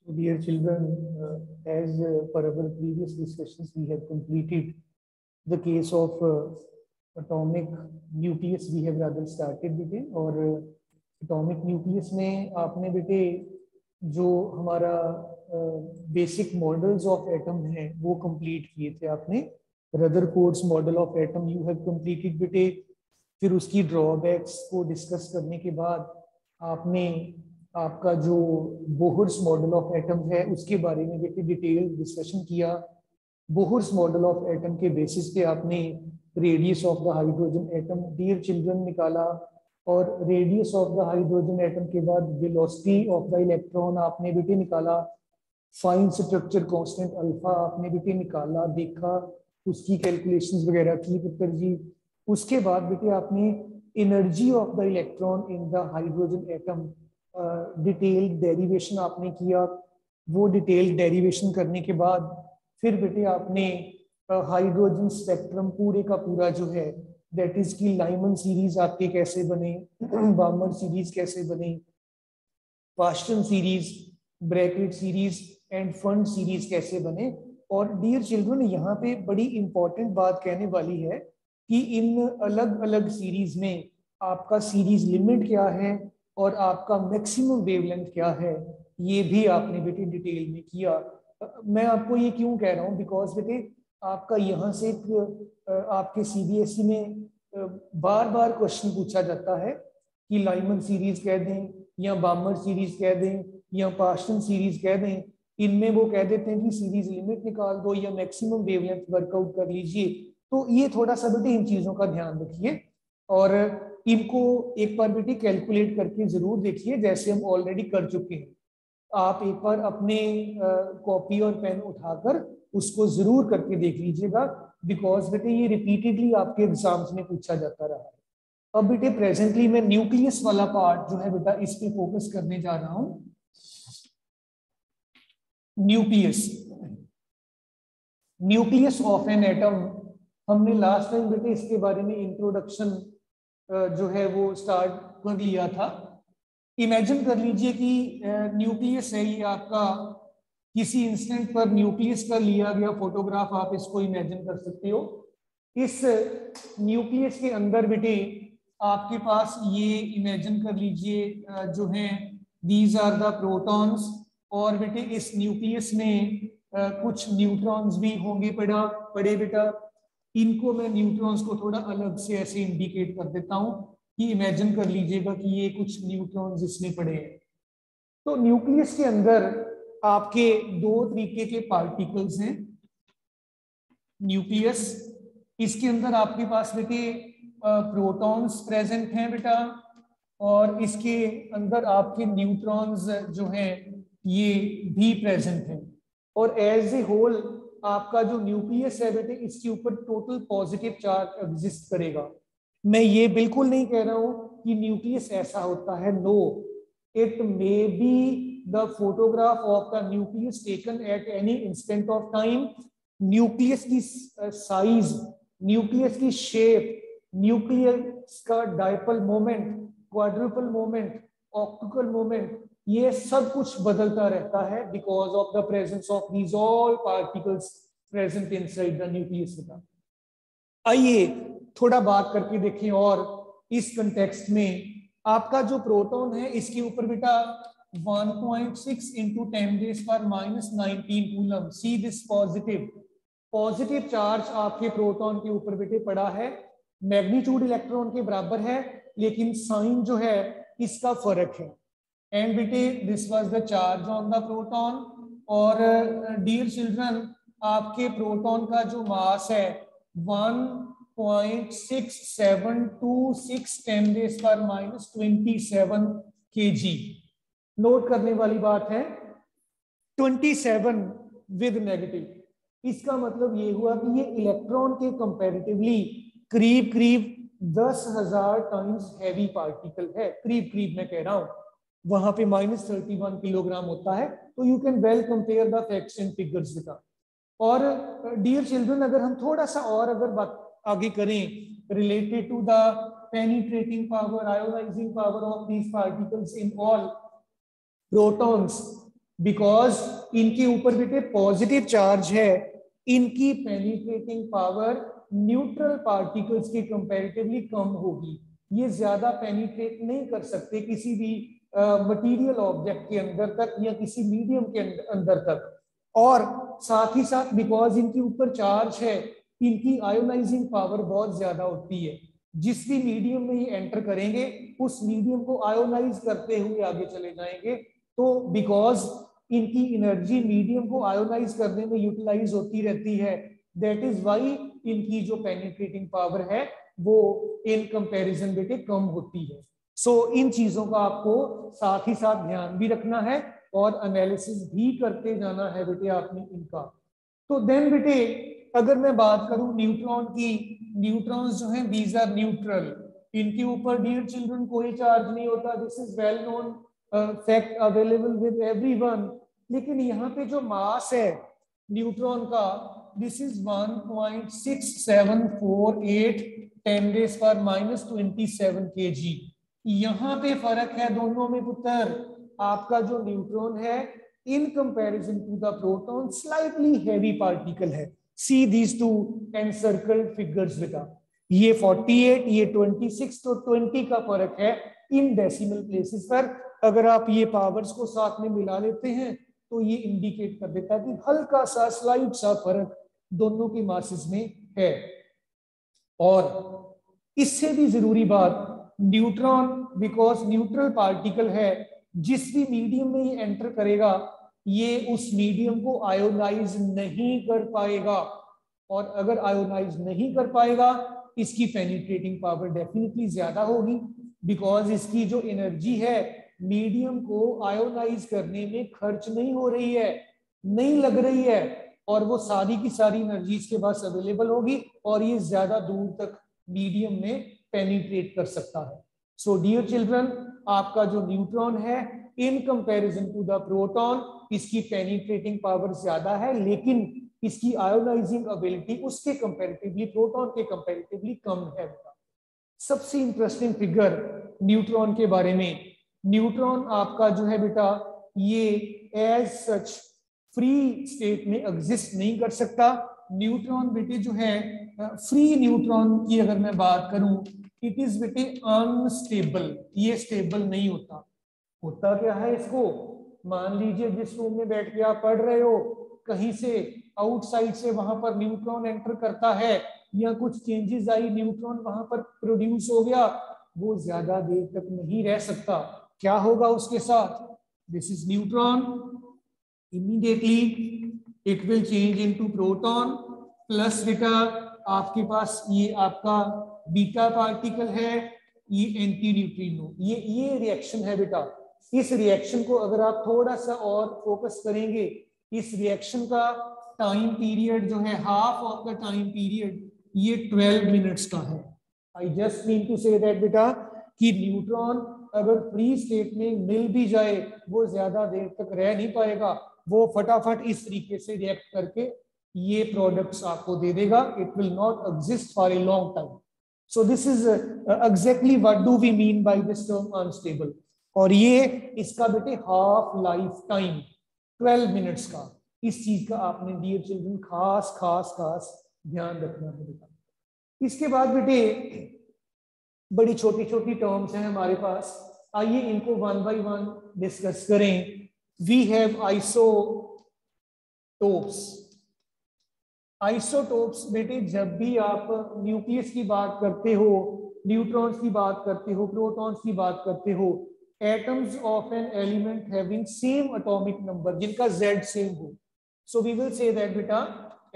Dear children, as per our previous discussions, we have completed the case of atomic nucleus. We have rather started बेटे, और atomic nucleus में आपने बेटे जो हमारा बेसिक मॉडल्स ऑफ एटम है वो कंप्लीट किए थे आपने. Rutherford's model of atom you have completed बेटे. फिर उसकी ड्रॉबैक्स को डिस्कस करने के बाद आपने आपका जो बोहर्स मॉडल ऑफ एटम है उसके बारे में बेटे डिटेल डिस्कशन किया. बोहर्स मॉडल ऑफ एटम के बेसिस पे आपने radius of the hydrogen atom dear children निकाला, और radius of the hydrogen atom के बाद वेलोसिटी ऑफ द इलेक्ट्रॉन आपने बेटे निकाला. फाइन स्ट्रक्चर कांस्टेंट अल्फा आपने बेटे निकाला, देखा, उसकी कैलकुलेशंस वगैरह की पुत्र जी. उसके बाद बेटे आपने energy of the electron in the hydrogen atom detailed derivation आपने किया. वो डिटेल्ड डेरिवेशन करने के बाद फिर बेटे आपने हाइड्रोजन स्पेक्ट्रम पूरे का पूरा जो है दैट इज की लाइमन सीरीज आपके कैसे बने, बामर सीरीज कैसे बने, Paschen series, Brackett series end fund series कैसे बने. और डियर चिल्ड्रन यहाँ पे बड़ी इंपॉर्टेंट बात कहने वाली है कि इन अलग अलग सीरीज में आपका सीरीज लिमिट क्या है और आपका मैक्सिमम वेवलेंथ क्या है, ये भी आपने बेटे डिटेल में किया. मैं आपको ये क्यों कह रहा हूँ, बिकॉज बेटे आपका यहाँ से आपके सीबीएसई में बार बार क्वेश्चन पूछा जाता है कि लाइमन सीरीज कह दें या बामर सीरीज कह दें या पास्टन सीरीज कह दें. इनमें वो कह देते हैं कि सीरीज लिमिट निकाल दो या मैक्सिमम वेवलेंथ वर्कआउट कर लीजिए. तो ये थोड़ा सा बेटे इन चीजों का ध्यान रखिए और इनको एक बार बेटे कैलकुलेट करके जरूर देखिए, जैसे हम ऑलरेडी कर चुके हैं. आप एक बार अपने कॉपी और पेन उठाकर उसको जरूर करके देख लीजिएगा, बिकॉज बेटे ये रिपीटेडली आपके एग्जाम्स में पूछा जाता रहा है. अब बेटे प्रेजेंटली मैं न्यूक्लियस वाला पार्ट जो है बेटा इस पे फोकस करने जा रहा हूं. न्यूक्लियस ऑफ एन एटम, हमने लास्ट टाइम बेटे इसके बारे में इंट्रोडक्शन जो है वो स्टार्ट कर लिया था. इमेजिन कर लीजिए कि न्यूक्लियस है ये आपका, किसी इंस्टेंट पर न्यूक्लियस का लिया गया फोटोग्राफ, आप इसको इमेजिन कर सकते हो. इस न्यूक्लियस के अंदर बेटे आपके पास ये इमेजिन कर लीजिए जो है दीज आर द प्रोटॉन्स, और बेटे इस न्यूक्लियस में कुछ न्यूट्रॉन्स भी होंगे पड़े बेटा. इनको मैं न्यूट्रॉन्स को थोड़ा अलग से ऐसे इंडिकेट कर देता हूं कि इमेजिन कर लीजिएगा कि ये कुछ न्यूट्रॉन्स इसमें पड़े हैं. तो न्यूक्लियस के अंदर आपके दो तरीके के पार्टिकल्स हैं. न्यूक्लियस, इसके अंदर आपके पास बेटे प्रोटॉन्स प्रेजेंट हैं बेटा, और इसके अंदर आपके न्यूट्रॉन्स जो हैं ये भी प्रेजेंट हैं. और एज ए होल आपका जो न्यूक्लियस है बेटे इसके ऊपर टोटल पॉजिटिव चार्ज एग्जिस्ट करेगा. मैं ये बिल्कुल नहीं कह रहा हूं कि न्यूक्लियस ऐसा होता है, no, it may be the photograph of the nucleus taken at any instant of time. Nucleus की साइज, न्यूक्लियस की शेप, न्यूक्लियस का dipole moment, quadrupole moment, optical moment, ये सब कुछ बदलता रहता है because of the presence of these all particles present inside the nucleus. आइए थोड़ा बात करके देखें. और इस कंटेक्स्ट में आपका जो प्रोटॉन है इसके ऊपर बेटा 1.6 into 10⁻⁻19 coulomb. See this positive charge आपके प्रोटॉन के ऊपर बेटे पड़ा है. मैग्नीट्यूड इलेक्ट्रॉन के बराबर है लेकिन साइन जो है इसका फर्क है. एंड बेटे this was the charge on the proton. और डियर चिल्ड्रन आपके प्रोटॉन का जो मास है 1.6726 10⁻⁻27 kg. नोट करने वाली बात है 27 विद नेगेटिव. इसका मतलब ये हुआ कि ये इलेक्ट्रॉन के कंपैरेटिवली करीब 10,000 टाइम्स हैवी पार्टिकल है. करीब मैं कह रहा हूं, वहां पे -31 किलोग्राम होता है. तो you can well compare the facts and figures with. और डियर चिल्ड्रन अगर हम थोड़ा सा और अगर बात आगे करें related to the penetrating power, ionizing power of these particles in all protons, because इनके ऊपर बेटे पॉजिटिव चार्ज है, इनकी पेनिट्रेटिंग पावर न्यूट्रल पार्टिकल्स के कंपैरेटिवली कम होगी। ये ज्यादा पेनिट्रेट नहीं कर सकते किसी भी मटेरियल ऑब्जेक्ट के अंदर तक या किसी मीडियम के अंदर तक। और साथ ही साथ बिकॉज इनके ऊपर चार्ज है, इनकी आयोनाइजिंग पावर बहुत ज्यादा होती है। जिस भी मीडियम में ये एंटर करेंगे उस मीडियम को आयोनाइज करते हुए आगे चले जाएंगे। तो बिकॉज इनकी एनर्जी मीडियम को आयोनाइज करने में यूटिलाइज होती रहती है, दैट इज वाई इनकी जो पेनिट्रेटिंग पावर है वो इन कंपैरिजन बेटे कम होती है। सो इन चीजों का आपको साथ ही साथ ध्यान भी रखना है और एनालिसिस भी करते जाना है बेटे आपने इनका। तो देन बेटे अगर मैं बात करूं न्यूट्रॉन की, न्यूट्रॉन्स जो हैं दीज आर न्यूट्रल, इनके ऊपर डियर चिल्ड्रन कोई चार्ज नहीं होता। This is well known fact available with everyone. लेकिन यहाँ पे जो मास है न्यूट्रॉन का, दिस इज 1.6748 10⁻⁻27 kg। यहाँ पे फर्क है दोनों में पुत्र। आपका जो न्यूट्रॉन है in comparison to the proton slightly heavy particle है। See these two encircled figures बेटा, ये 48 ये 26, तो 20 का फर्क है इन डेसिमल प्लेसेस पर। अगर आप ये पावर्स को साथ में मिला लेते हैं तो ये इंडिकेट कर देता है कि हल्का सा स्लाइट सा फर्क दोनों की मासेस में है। और इससे भी जरूरी बात, न्यूट्रॉन बिकॉज न्यूट्रल पार्टिकल है, जिस भी मीडियम में ये एंटर करेगा ये उस मीडियम को आयोनाइज नहीं कर पाएगा। और अगर आयोनाइज नहीं कर पाएगा इसकी पेनिट्रेटिंग पावर डेफिनेटली ज्यादा होगी, बिकॉज इसकी जो एनर्जी है मीडियम को आयोनाइज करने में खर्च नहीं हो रही है, नहीं लग रही है, और वो सारी की सारी एनर्जी इसके पास अवेलेबल होगी और ये ज्यादा दूर तक मीडियम में पेनिट्रेट कर सकता है। सो डियर चिल्ड्रन, आपका जो न्यूट्रॉन है in comparison to the proton इसकी पेनिट्रेटिंग पावर ज्यादा है, लेकिन इसकी आयोनाइजिंग एबिलिटी उसके कंपैरेटिवली, प्रोटॉन के कंपैरेटिवली कम है। सबसे इंटरेस्टिंग फिगर न्यूट्रॉन के बारे में, न्यूट्रॉन आपका जो है बेटा ये एज सच फ्री स्टेट में एग्जिस्ट नहीं कर सकता। न्यूट्रॉन बेटे जो है फ्री न्यूट्रॉन की अगर मैं बात करूं, इट इज बेटे अनस्टेबल, ये स्टेबल नहीं होता। होता क्या है इसको, मान लीजिए जिस रूम में बैठ के आप पढ़ रहे हो, कहीं से आउटसाइड से वहां पर न्यूट्रॉन एंटर करता है या कुछ चेंजेस आई, न्यूट्रॉन वहां पर प्रोड्यूस हो गया, वो ज्यादा देर तक नहीं रह सकता। क्या होगा उसके साथ, this is neutron, immediately it will change into proton plus बेटा आपके पास ये आपका बीटा पार्टिकल है, ये एंटी न्यूट्रिनो, ये रिएक्शन है बेटा। इस रिएक्शन को अगर आप थोड़ा सा और फोकस करेंगे, इस रिएक्शन का टाइम पीरियड जो है, half of the time period ये 12 मिनट्स का है। I just mean to say that बेटा कि न्यूट्रॉन अगर फ्री स्टेट में मिल भी जाए वो ज्यादा देर तक रह नहीं पाएगा, वो फटाफट इस तरीके से रिएक्ट करके ये प्रोडक्ट्स आपको दे देगा। It will not exist for a long time. So this is exactly what do we mean by this term unstable. और ये इसका बेटे हाफ लाइफ टाइम 12 मिनट्स का, इस चीज का आपने डियर चिल्ड्रन खास खास खास ध्यान रखना है बेटा। इसके बाद बेटे बड़ी छोटी छोटी टर्म्स हैं हमारे पास, आइए इनको वन बाय वन डिस्कस करें। We have isotopes. आइसोटोप्स बेटे जब भी आप न्यूक्लियस की बात करते हो, न्यूट्रॉन्स की बात करते हो, प्रोटॉन्स की बात करते हो, atoms of an element having same atomic number, जिनका Z सेम हो। So we will say that बेटा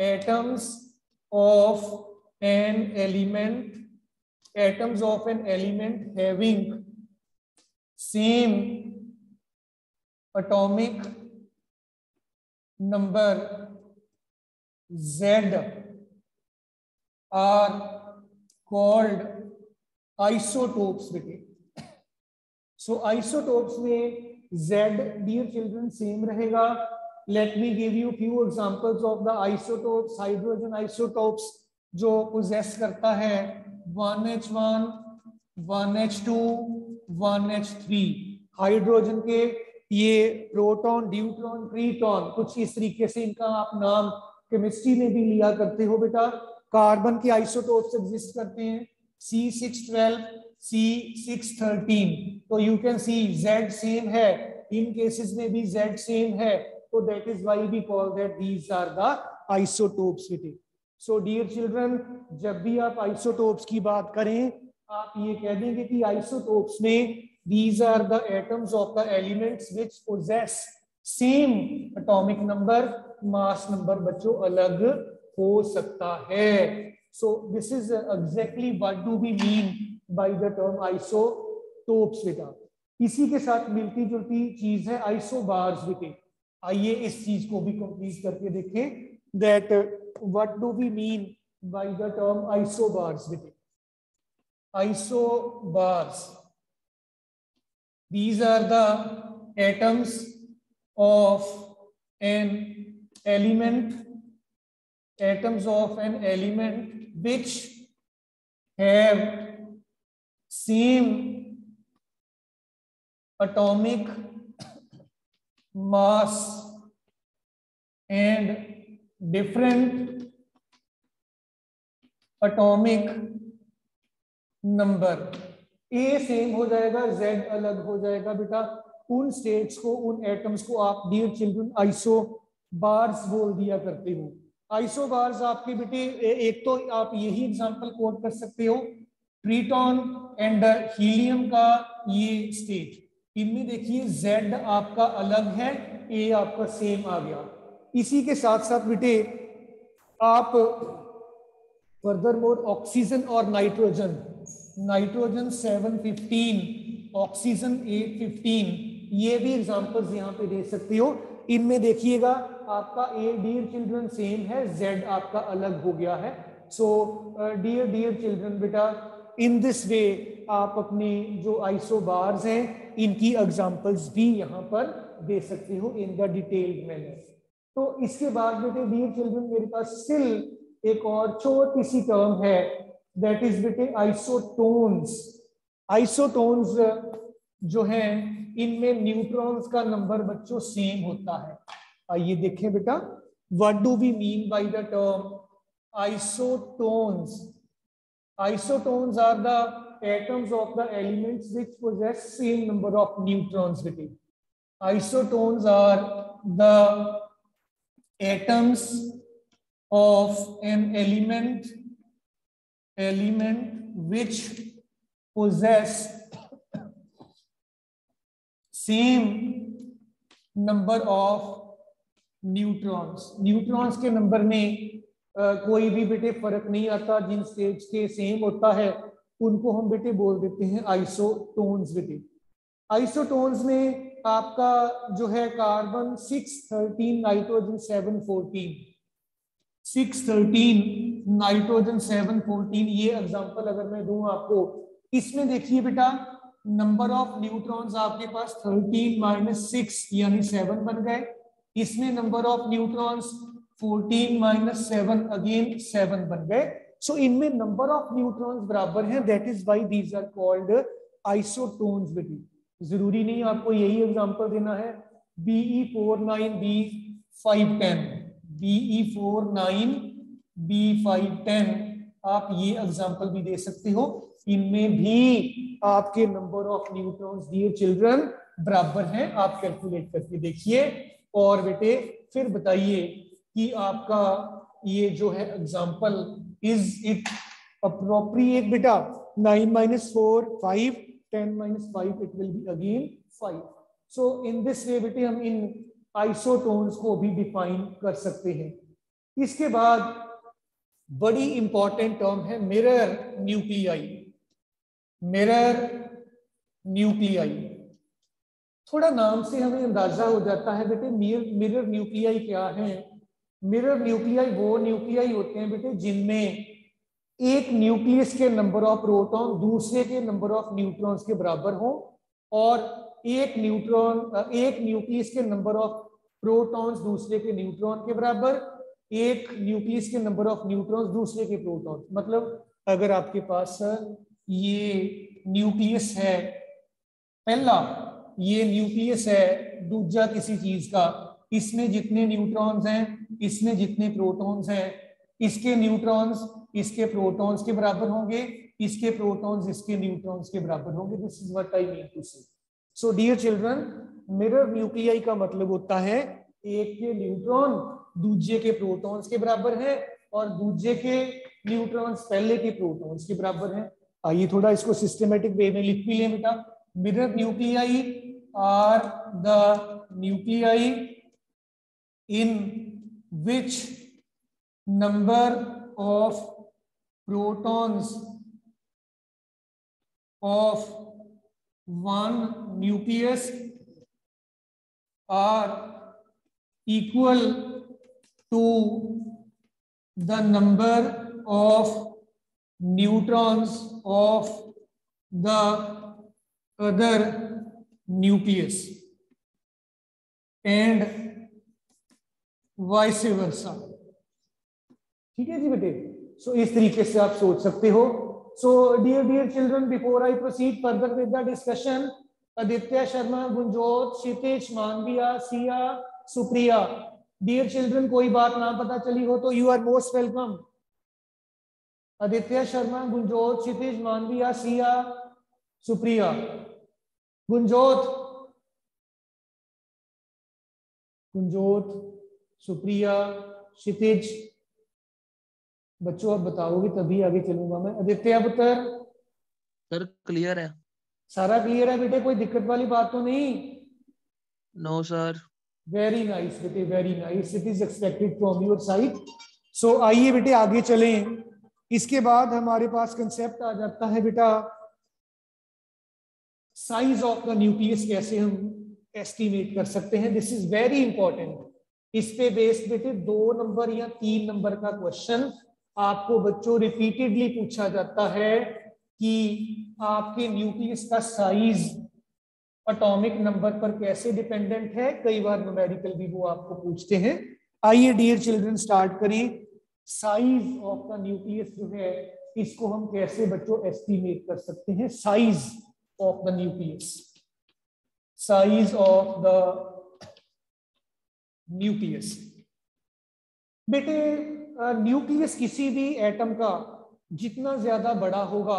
atoms of an element, atoms of an element having same atomic number Z are called isotopes बेटे। So isotopes में Z dear children same रहेगा। Let me give you few examples of the isotopes. Hydrogen isotopes जो possess करता है 1H1, 1H2, 1H3, hydrogen के ये proton, deuteron, ट्रीटॉन, कुछ इस तरीके से इनका आप नाम केमिस्ट्री में भी लिया करते हो बेटा। कार्बन के आइसोटोप्स एग्जिस्ट करते हैं, C612, C613, तो you can see Z same है, इन केसेस में भी Z सेम है, तो that is why we call that these are the isotopes बेटे। सो डियर चिल्ड्रन, जब भी आप आइसोटोप्स की बात करें, आप ये कह देंगे कि आइसोटोप्स में these are the atoms of the elements which possess same atomic number, mass number बच्चों अलग हो सकता है। So this is exactly what do we mean by the term isotopes बेटा। इसी के साथ मिलती जुलती चीज है आइसोबार्स बेटे। आइए इस चीज को भी कंप्लीट करके देखें, that what do we mean by the term isobars बेटे। Isobars, these are the atoms of an element, which have same atomic mass and different atomic number। A same हो जाएगा, Z अलग हो जाएगा बेटा। उन स्टेट्स को, उन एटम्स को आप डियर चिल्ड्रन आइसोबार्स बोल दिया करते हो। आइसोबार्स आपके बेटे एक तो आप यही एग्जांपल कोट कर सकते हो, ट्रीटॉन एंड हीलियम का ये स्टेट, इनमें देखिए Z आपका अलग है, ए आपका सेम आ गया। इसी के साथ साथ बेटे आप फर्दरमोर ऑक्सीजन और नाइट्रोजन, नाइट्रोजन 715, ऑक्सीजन 815, ये भी एग्जांपल्स यहाँ पे दे सकते हो। इनमें देखिएगा आपका ए डियर चिल्ड्रन सेम है, Z आपका अलग हो गया है। सो डियर चिल्ड्रन बेटा, इन दिस वे आप अपने जो आइसोबार्स हैं इनकी एग्जांपल्स भी यहाँ पर दे सकते हो इन द डिटेल्ड मैनर। तो इसके बाद बेटे डियर चिल्ड्रन मेरे पास स्टिल एक और छोटी सी टर्म है, दैट इज बेटे आइसोटोन्स। आइसोटोन्स जो हैं इनमें न्यूट्रॉन्स का नंबर बच्चों सेम होता है। आइए देखें बेटा, what do we mean by the term isotones. Isotones are the atoms of the elements which possess same number of neutrons within. Isotones are the atoms of an element which possess same number of neutrons. Neutrons के number में कोई भी बेटे फर्क नहीं आता, जिन states के same होता है उनको हम बेटे बोल देते हैं आइसोटोन्स बेटे। आइसोटोन्स में आपका जो है कार्बन 613, नाइट्रोजन 714, 613 नाइट्रोजन 714, ये एग्जांपल अगर मैं दूं आपको, इसमें देखिए बेटा नंबर ऑफ न्यूट्रॉन्स आपके पास 13 - 6 यानी 7 बन गए। इसमें नंबर ऑफ न्यूट्रॉन्स 14 - 7 अगेन 7 बन गए। सो इनमें नंबर ऑफ न्यूट्रॉन्स बराबर हैं, that is why these are called isotones बेटी। जरूरी नहीं आपको यही एग्जांपल देना है, Be49 B510, Be49 B510, आप ये एग्जांपल भी दे सकते हो। इनमें भी आपके number of neutrons dear children बराबर हैं, आप कैलकुलेट करके देखिए और बेटे फिर बताइए कि आपका ये जो है एग्जांपल इज इट अप्रोप्रिएट बेटा। 9 - 4 5, 10 - 5 it will be again 5। So in this way बेटे हम इन आइसोटोन्स को भी डिफाइन कर सकते हैं। इसके बाद बड़ी इंपॉर्टेंट टर्म है मिरर न्यूक्लियाई। मिरर न्यूक्लियाई, थोड़ा नाम से हमें अंदाजा हो जाता है बेटे मिरर न्यूक्लियाई क्या है। मिरर न्यूक्लियाई वो न्यूक्लियाई होते हैं बेटे जिनमें एक न्यूक्लियस के नंबर ऑफ प्रोटॉन दूसरे के नंबर ऑफ न्यूट्रॉन्स के बराबर हो, और एक न्यूक्लियस के नंबर ऑफ प्रोटॉन्स दूसरे के न्यूट्रॉन के बराबर, एक न्यूक्लियस के नंबर ऑफ न्यूट्रॉन्स दूसरे के प्रोटॉन। मतलब अगर आपके पास ये न्यूक्लियस है पहला ये न्यूक्लियस है दूसरा किसी चीज का, इसमें जितने न्यूट्रॉन्स हैं, इसमें जितने प्रोटॉन्स हैं, इसके न्यूट्रॉन्स इसके प्रोटॉन्स के बराबर होंगे, इसके प्रोटॉन्स इसके न्यूट्रॉन्स के बराबर होंगे। This is what I mean to say. So dear children, mirror nuclei का मतलब होता है एक के न्यूट्रॉन दूसरे के प्रोटॉन्स के बराबर है और दूसरे के न्यूट्रॉन्स पहले के प्रोटॉन्स के बराबर है। आइए थोड़ा इसको सिस्टमेटिक वे में लिख भी लें बेटा। Mirror nuclei are the nuclei in which number of protons of one nucleus are equal to the number of neutrons of the other nucleus and vice versa। ठीक है जी बेटे। सो इस तरीके से आप सोच सकते हो। So dear children, before I proceed further with the discussion, Aditya Sharma, Gunjot, Kshitij, Manvia, Siya, Supriya, dear children कोई बात ना पता चली हो तो you are most welcome. Aditya Sharma, Gunjot, Kshitij, Manvia, Siya, Supriya. Gunjot, Supriya, Kshitij, बच्चों आप बताओगे तभी आगे चलूंगा मैं। आदित्य पुत्र। सर क्लियर है, सारा क्लियर है बेटे, कोई दिक्कत वाली बात तो नहीं? No sir. वेरी नाइस बेटे, very nice, it is expected from your side. So आइए बेटे आगे चलें। इसके बाद हमारे पास कंसेप्ट आ जाता है बेटा साइज ऑफ द न्यूक्लियस कैसे हम एस्टिमेट कर सकते हैं। This is very important. इस पे बेस्ड बेटे 2 नंबर या 3 नंबर का क्वेश्चन आपको बच्चों रिपीटेडली पूछा जाता है कि आपके न्यूक्लियस का साइज एटॉमिक नंबर पर कैसे डिपेंडेंट है। कई बार न्यूमेरिकल भी वो आपको पूछते हैं। आइए डियर चिल्ड्रन स्टार्ट करें। साइज ऑफ द न्यूक्लियस जो है इसको हम कैसे बच्चों एस्टिमेट कर सकते हैं। Size of the nucleus, size of the nucleus. बेटे न्यूक्लियस किसी भी एटम का जितना ज्यादा बड़ा होगा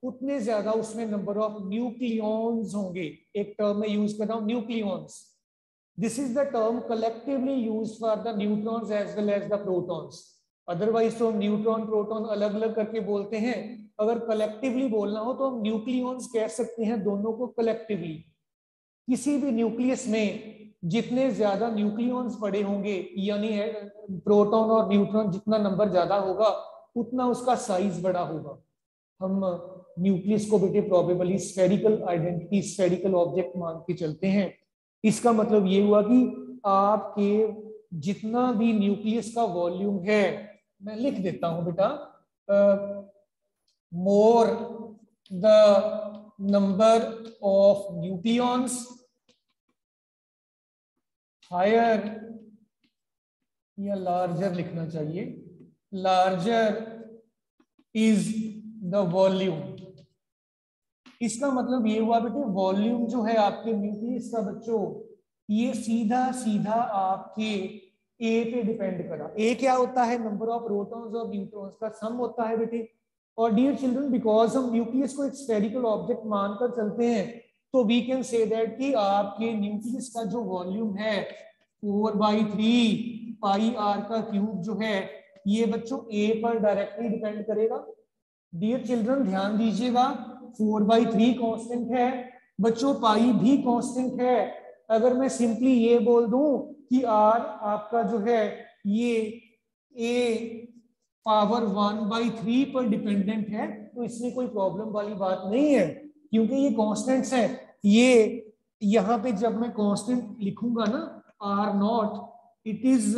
उतने ज्यादा उसमें नंबर ऑफ न्यूक्लियॉन्स होंगे। एक टर्म में यूज कर रहा हूं, nucleons. This is the term collectively used for the neutrons as well as the protons. Otherwise तो हम न्यूट्रॉन प्रोटॉन अलग अलग करके बोलते हैं। अगर कलेक्टिवली बोलना हो तो हम न्यूक्लियॉन्स कह सकते हैं दोनों को कलेक्टिवली। किसी भी न्यूक्लियस में जितने ज्यादा न्यूक्लियॉन्स पड़े होंगे यानी प्रोटॉन और न्यूट्रॉन जितना नंबर ज्यादा होगा उतना उसका साइज बड़ा होगा। हम न्यूक्लियस को बेटे probably spherical identity, spherical object मान के चलते हैं। इसका मतलब ये हुआ कि आपके जितना भी न्यूक्लियस का वॉल्यूम है, मैं लिख देता हूं बेटा, more the number of nucleons, higher या लार्जर लिखना चाहिए, लार्जर इज द वॉल्यूम। इसका मतलब ये हुआ बेटे वॉल्यूम जो है आपके न्यूक्लियस का बच्चों ये सीधा सीधा आपके ए पे डिपेंड करा। ए क्या होता है? नंबर ऑफ प्रोटॉन्स और न्यूट्रॉन्स का सम होता है बेटे। और डियर चिल्ड्रन, बिकॉज हम न्यूक्लियस को एक स्फेरिकल ऑब्जेक्ट मानकर चलते हैं तो वी कैन से दैट कि आपके न्यूक्लियस का जो वॉल्यूम है 4/3 पाई आर का क्यूब जो है ये बच्चों ए पर डायरेक्टली डिपेंड करेगा। डियर चिल्ड्रन ध्यान दीजिएगा, 4/3 कांस्टेंट है बच्चों, पाई भी कांस्टेंट है। अगर मैं सिंपली ये बोल दूं कि आर आपका जो है ये ए पावर 1/3 पर डिपेंडेंट है तो इसमें कोई प्रॉब्लम वाली बात नहीं है क्योंकि ये कांस्टेंट्स हैं। ये यहाँ पे जब मैं कांस्टेंट लिखूंगा ना R0, it is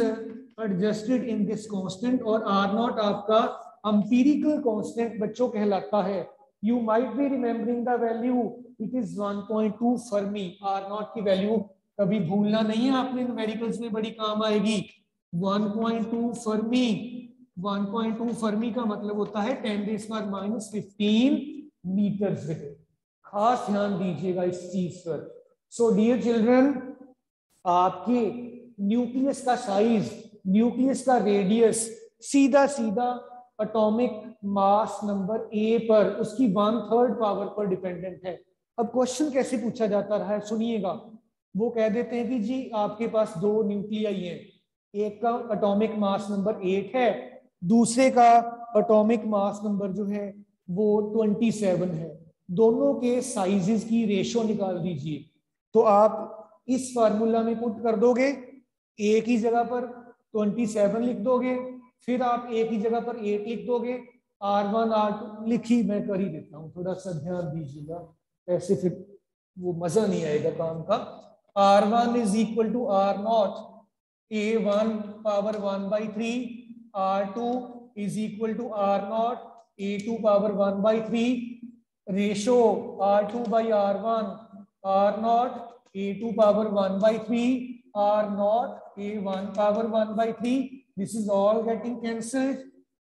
adjusted in this constant और R0 आपका एम्पिरिकल कांस्टेंट बच्चों कहलाता है। You might be remembering the value, it is 1.2 Fermi. R0 की वैल्यू कभी भूलना नहीं है आपने, न्यूमेरिकल्स में बड़ी काम आएगी। 1.2 फर्मी, 1.2 फर्मी का मतलब होता है 10⁻⁻15 मीटर्स। खास ध्यान दीजिएगा इस चीज पर। सो डियर चिल्ड्रन, आपके न्यूक्लियस का साइज, न्यूक्लियस का रेडियस सीधा सीधा एटॉमिक मास नंबर ए पर, उसकी 1/3 पावर पर डिपेंडेंट है। अब क्वेश्चन कैसे पूछा जाता रहा है सुनिएगा। वो कह देते हैं कि जी आपके पास 2 न्यूक्लियाई हैं, एक का एटॉमिक मास नंबर 8 है, दूसरे का एटॉमिक मास नंबर जो है वो 27 है। दोनों के साइजेस की रेशो निकाल दीजिए। तो आप इस फार्मूला में पुट कर दोगे, ए की जगह पर 27 लिख दोगे, फिर आप ए की जगह पर 8 लिख दोगे, R1 R2 लिखी मैं कर ही देता हूँ, थोड़ा सा ध्यान दीजिएगा, ऐसे फिर वो मजा नहीं आएगा काम का। R1 is equal to R0 A1 power 1/3, R2 is equal to R0 A2 power 1/3, ratio R2 by R1, R0 A2 power 1/3, R0 A1 power 1/3. This is all getting cancelled.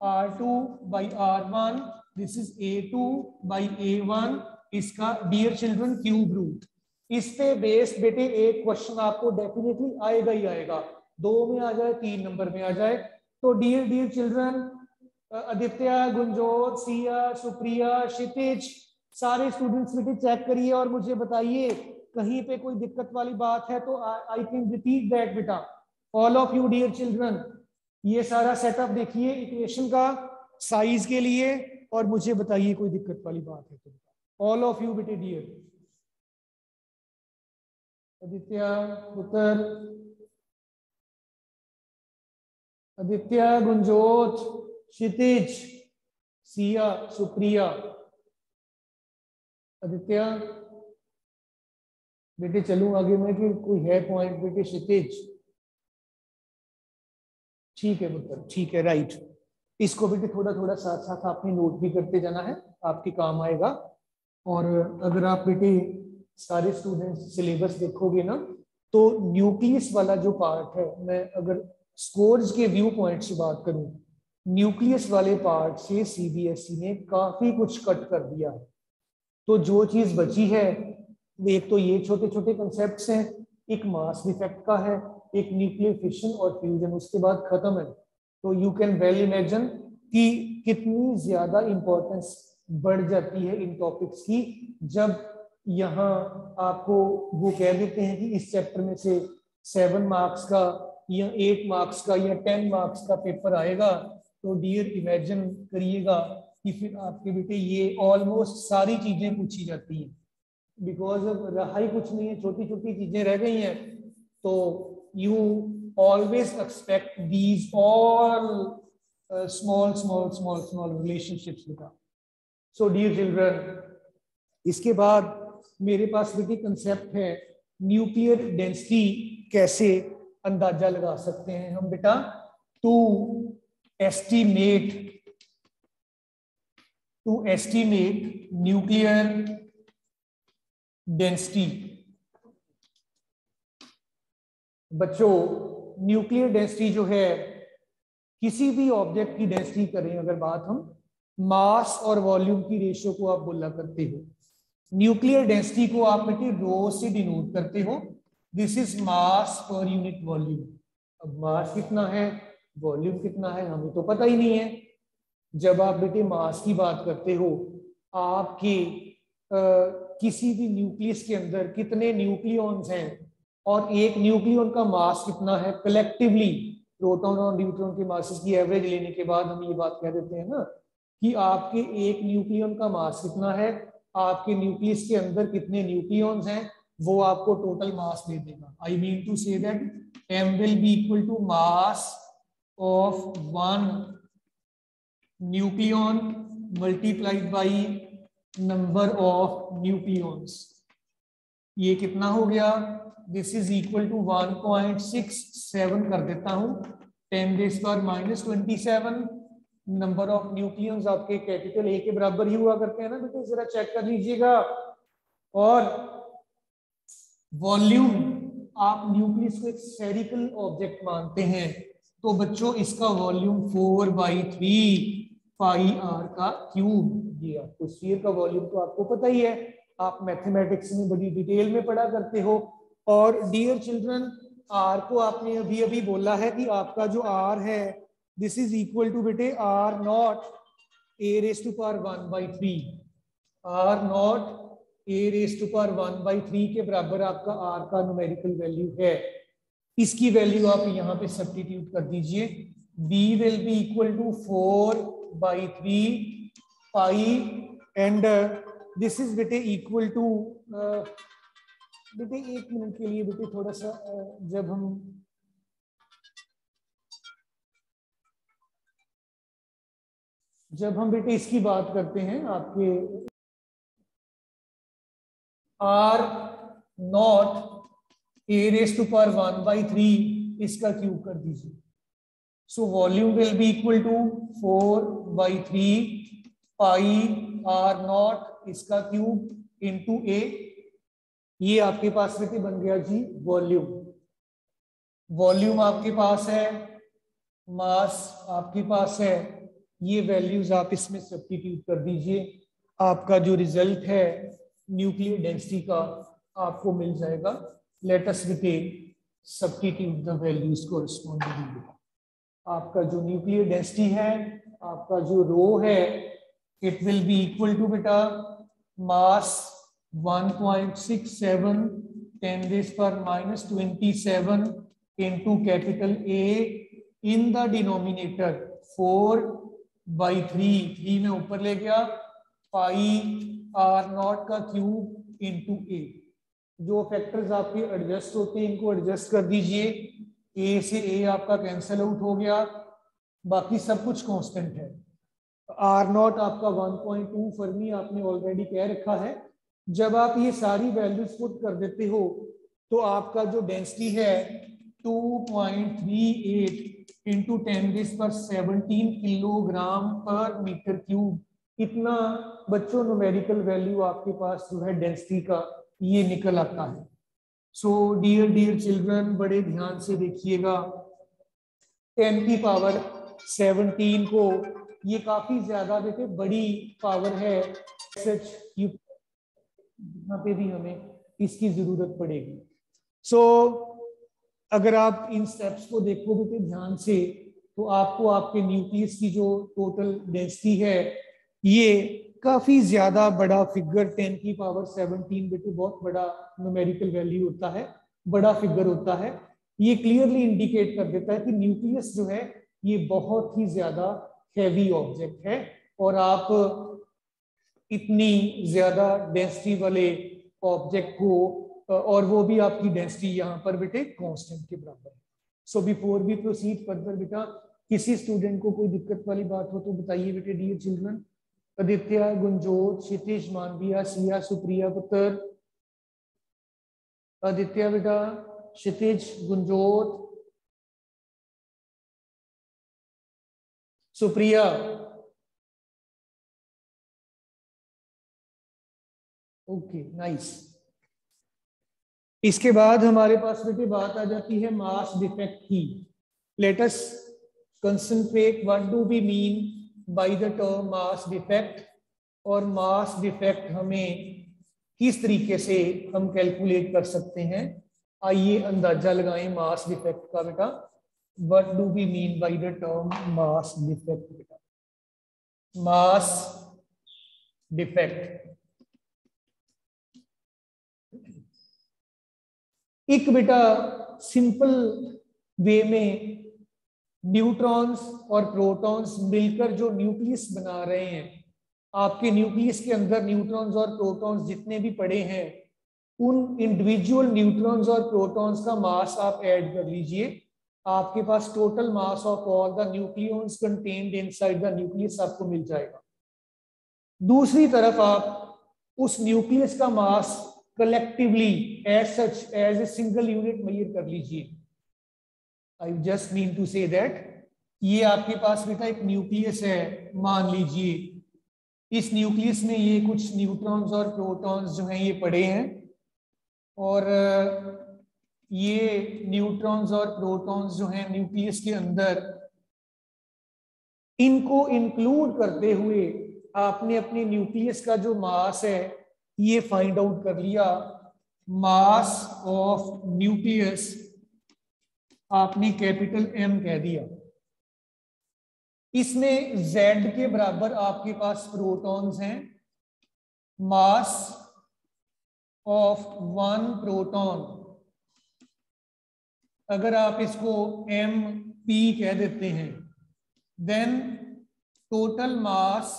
R2 by R1, this is A2 by A1. इसका dear children cube root. इस पे based बेटे एक question आपको definitely आएगा ही आएगा, 2 में आ जाए 3 नंबर में आ जाए। तो डियर चिल्ड्रन, आदित्य, गुंजोत, सिया, सुप्रिया, क्षितिज, सारे स्टूडेंट्स बेटे चेक करिए और मुझे बताइए कहीं पे कोई दिक्कत वाली बात है तो आई कैन रिपीट दैट बेटा। All of you dear children, ये सारा सेटअप देखिए इक्वेशन का साइज के लिए और मुझे बताइए कोई दिक्कत वाली बात है तो। ऑल ऑफ यू बेटे डियर, आदित्य, उत्तर, आदित्य, गुंजोत, क्षितिज, सिया, सुप्रिया, आदित्य बेटे चलूं आगे में कि कोई है पॉइंट बेटे? क्षितिज ठीक है पुत्र, ठीक है, राइट। इसको बेटे थोड़ा थोड़ा साथ साथ आपने नोट भी करते जाना है, आपके काम आएगा। और अगर आप बेटे सारे स्टूडेंट्स सिलेबस देखोगे ना तो न्यूक्लियस वाला जो पार्ट है, मैं अगर स्कोर्स के व्यू पॉइंट से बात करूं, न्यूक्लियस वाले पार्ट से सीबीएसई ने काफी कुछ कट कर दिया है। तो जो चीज बची है, एक तो ये छोटे छोटे कंसेप्ट्स हैं, एक मास डिफेक्ट का है, एक न्यूक्लियर फिशन और फ्यूजन, उसके बाद खत्म है। तो यू कैन वेल इमेजिन कि कितनी ज्यादा इंपॉर्टेंस बढ़ जाती है इन टॉपिक्स की जब यहाँ आपको वो कह देते हैं कि इस चैप्टर में से 7 मार्क्स का या 8 मार्क्स का या 10 मार्क्स का पेपर आएगा। तो डियर इमेजिन करिएगा कि फिर आपके बेटे ये ऑलमोस्ट सारी चीजें पूछी जाती हैं, बिकॉज रहा ही कुछ नहीं है, छोटी छोटी चीजें रह गई हैं। तो you always expect these all small relationships बेटा। सो डियर चिल्ड्रन, इसके बाद मेरे पास बेटी कंसेप्ट है न्यूक्लियर डेंसिटी कैसे अंदाजा लगा सकते हैं हम बेटा। To estimate nuclear density. बच्चों, न्यूक्लियर डेंसिटी जो है, किसी भी ऑब्जेक्ट की डेंसिटी करें अगर बात हम, मास और वॉल्यूम की रेशियो को आप बोला करते हो। न्यूक्लियर डेंसिटी को आप बेटे रो से डिनोट करते हो, this is mass per unit volume. अब मास कितना है, वॉल्यूम कितना है, हमें तो पता ही नहीं है। जब आप बेटे मास की बात करते हो, आपके किसी भी न्यूक्लियस के अंदर कितने न्यूक्लियॉन्स हैं और एक न्यूक्लियॉन का मास कितना है, कलेक्टिवली प्रोटॉन और न्यूट्रॉन के मासेस की एवरेज लेने के बाद हम ये बात कह देते हैं ना कि आपके एक न्यूक्लियन का मास कितना है, आपके न्यूक्लियस के अंदर कितने न्यूक्लियॉन्स हैं, वो आपको टोटल मास दे देगा। I mean to say that m will be equal to mass of 1 nucleon multiplied by number of nucleons. ये कितना हो गया, दिस इज इक्वल टू 1.67 कर देता हूं, 10⁻⁻27। नंबर ऑफ न्यूक्लियंस आपके कैपिटल ए के बराबर ही हुआ करते हैं ना बेटे, जरा चेक कर लीजिएगा। और वॉल्यूम, आप न्यूक्लियस को एक स्फेरिकल ऑब्जेक्ट मानते हैं, तो बच्चों इसका वॉल्यूम 4/3 पाई r का क्यूब। ये आपको स्फीयर का वॉल्यूम तो आपको पता ही है, आप मैथमेटिक्स में बड़ी डिटेल में पढ़ा करते हो। और डियर चिल्ड्रन, आर को आपने अभी अभी बोला है कि आपका जो आर है दिस इज इक्वल टू बेटे R naught A raise to power 1/3, R naught A raise to power 1/3 के बराबर आपका आर का न्यूमेरिकल वैल्यू है। इसकी वैल्यू आप यहाँ पे सब्स्टिट्यूट कर दीजिए, b will be equal to 4/3 pi and this is बेटे इक्वल टू बेटे 1 मिनट के लिए बेटे थोड़ा सा जब हम बेटे इसकी बात करते हैं आपके R naught A raise to power 1/3 इसका क्यूब कर दीजिए। So volume will be equal to 4/3 pi R naught इसका क्यूब इंटू ए। ये आपके पास बेटे बन गया जी वॉल्यूम। वॉल्यूम आपके पास है, मास आपके पास है, ये वैल्यूज आप इसमें सब्स्टिट्यूट कर दीजिए। आपका जो रिजल्ट है न्यूक्लियर डेंसिटी का आपको मिल जाएगा। लेट अस बेटे सब्स्टिट्यूट द वैल्यूज कोरस्पॉन्डिंगली। आपका जो न्यूक्लियर डेंसिटी है, आपका जो रो है, it will be equal to बेटा mass 1.67 10⁻⁻27 into capital A in the denominator 4/3, 3 में ऊपर ले गया, पाई आर नॉट का क्यूब इंटू ए। जो फैक्टर्स आपके एडजस्ट होते हैं इनको एडजस्ट कर दीजिए। ए से ए आपका कैंसिल आउट हो गया, बाकी सब कुछ कांस्टेंट है। आर नॉट आपका 1.2 फर्मी आपने ऑलरेडी कह रखा है। जब आप ये सारी वैल्यूज पुट कर देते हो तो आपका जो डेंसिटी है 2.38 इंटू 10⁻17 किलोग्राम पर मीटर क्यूब, इतना बच्चों न्यूमेरिकल वैल्यू आपके पास जो है डेंसिटी का ये निकल आता है। सो डियर चिल्ड्रन, बड़े ध्यान से देखिएगा। 10⁻17 को ये काफी ज्यादा बेटे बड़ी पावर है, सच यहाँ पे भी हमें इसकी जरूरत पड़ेगी। सो अगर आप इन स्टेप्स को देखो बेटे ध्यान से तो आपको आपके न्यूक्लियस की जो टोटल डेंसिटी है ये काफी ज्यादा बड़ा फिगर 10⁻17 बेटे बहुत बड़ा न्यूमेरिकल वैल्यू होता है, बड़ा फिगर होता है। ये क्लियरली इंडिकेट कर देता है कि न्यूक्लियस जो है ये बहुत ही ज्यादा हैवी ऑब्जेक्ट है और आप इतनी ज्यादा डेंसिटी वाले ऑब्जेक्ट को, और वो भी आपकी डेंसिटी यहाँ पर बेटे कांस्टेंट के बराबर है। So before we proceed further बेटा, किसी स्टूडेंट को कोई दिक्कत वाली बात हो तो बताइए बेटे डियर चिल्ड्रन। आदित्य, गुंजोत, क्षितिज, मानविया, सिया, सुप्रिया पुत्र। आदित्य बेटा, क्षितिज, गुंजोत, सुप्रिया। Okay nice. इसके बाद हमारे पास बेटे बात आ जाती है मास डिफेक्ट की। Let us concentrate what do we mean by the term mass defect, और मास डिफेक्ट हमें किस तरीके से हम कैलकुलेट कर सकते हैं। आइए अंदाजा लगाएं मास डिफेक्ट का बेटा। What do we mean by the term mass defect बेटा। मास डिफेक्ट एक बेटा सिंपल वे में न्यूट्रॉन्स और प्रोटॉन्स मिलकर जो न्यूक्लियस बना रहे हैं, आपके न्यूक्लियस के अंदर न्यूट्रॉन्स और प्रोटॉन्स जितने भी पड़े हैं उन इंडिविजुअल न्यूट्रॉन्स और प्रोटॉन्स का मास आप ऐड कर लीजिए। आपके पास total mass of all the nucleons contained inside the nucleus आपको मिल जाएगा। दूसरी तरफ आप उस न्यूक्लियस का mass collectively as such as a single unit measure कर लीजिए। I just mean to say that ये आपके पास बेटा एक न्यूक्लियस है, मान लीजिए इस न्यूक्लियस में ये कुछ न्यूट्रॉन्स और प्रोटॉन्स जो हैं ये पड़े हैं, और ये न्यूट्रॉन्स और प्रोटॉन्स जो हैं न्यूक्लियस के अंदर, इनको इंक्लूड करते हुए आपने अपने न्यूक्लियस का जो मास है ये फाइंड आउट कर लिया, मास ऑफ न्यूक्लियस आपने कैपिटल M कह दिया, इसमें Z के बराबर आपके पास प्रोटॉन्स हैं, मास ऑफ 1 प्रोटॉन, अगर आप इसको MP कह देते हैं, then total mass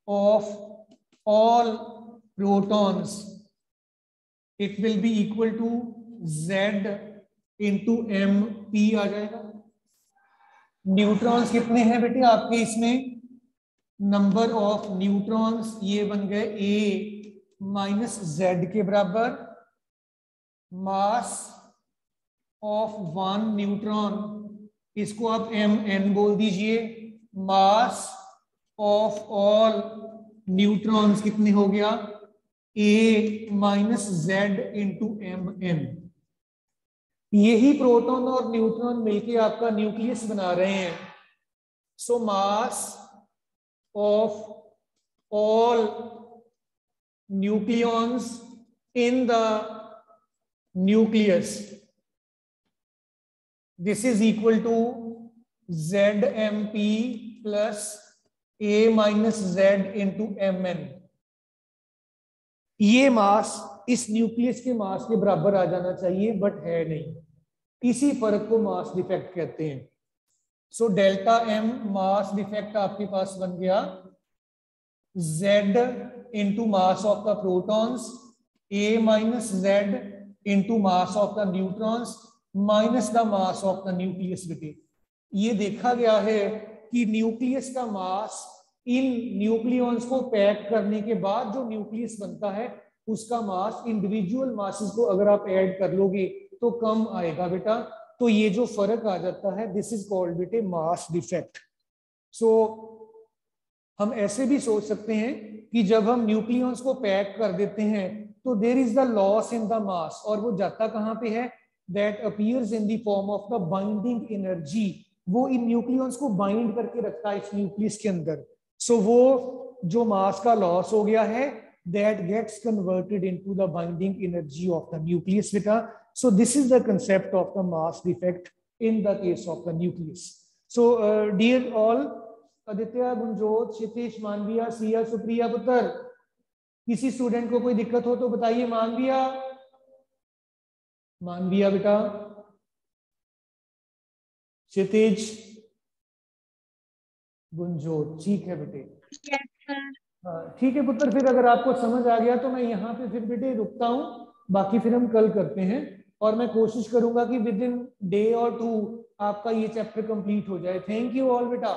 of all protons it will be equal to Z into MP आ जाएगा। न्यूट्रॉन्स कितने हैं बेटे आपके इसमें, नंबर ऑफ न्यूट्रॉन्स ये बन गए A माइनस Z के बराबर, मास ऑफ 1 न्यूट्रॉन, इसको आप MN बोल दीजिए, मास ऑफ ऑल न्यूट्रॉन्स कितने हो गया, A minus Z into MN। यही प्रोटॉन और न्यूट्रॉन मिलके आपका न्यूक्लियस बना रहे हैं। So mass of all nucleons in the nucleus, this is equal to ZMP plus A minus Z into MN। ये मास इस न्यूक्लियस के मास के बराबर आ जाना चाहिए, बट है नहीं, इसी फर्क को मास डिफेक्ट कहते हैं। So delta M mass defect आपके पास बन गया Z into mass of the protons, A minus Z into mass of the neutrons minus the mass of the nucleus. बेटे ये देखा गया है कि न्यूक्लियस का मास इन न्यूक्लियॉन्स को पैक करने के बाद जो न्यूक्लियस बनता है उसका मास इंडिविजुअल मासेस को अगर आप ऐड कर लोगे तो कम आएगा बेटा। तो ये जो फर्क आ जाता है दिस इज कॉल्ड बेटे मास डिफेक्ट। सो हम ऐसे भी सोच सकते हैं कि जब हम न्यूक्लियॉन्स को पैक कर देते हैं तो there is the loss in the mass, और वो जाता कहां पे है, that appears in the form of the binding energy. वो इन न्यूक्लियॉन्स को बाइंड करके रखता है इस न्यूक्लियस के अंदर। सो वो जो मास का लॉस हो गया है that gets converted into the binding energy of the nucleus beta. So this is the concept of the mass defect in the case of the nucleus. So dear all, Aditya, Gunjot, Kshitish, Manviya, Siya, Supriya, पुत्र, किसी student को कोई दिक्कत हो तो बताइए। मानविया, मानविया बेटा, क्षितिज, गुंजोत, ठीक है बेटे। ठीक है पुत्र, फिर अगर आपको समझ आ गया तो मैं यहाँ पे फिर बेटे रुकता हूँ, बाकी फिर हम कल करते हैं, और मैं कोशिश करूंगा कि विद इन डे और 2 आपका ये चैप्टर कंप्लीट हो जाए। थैंक यू ऑल बेटा।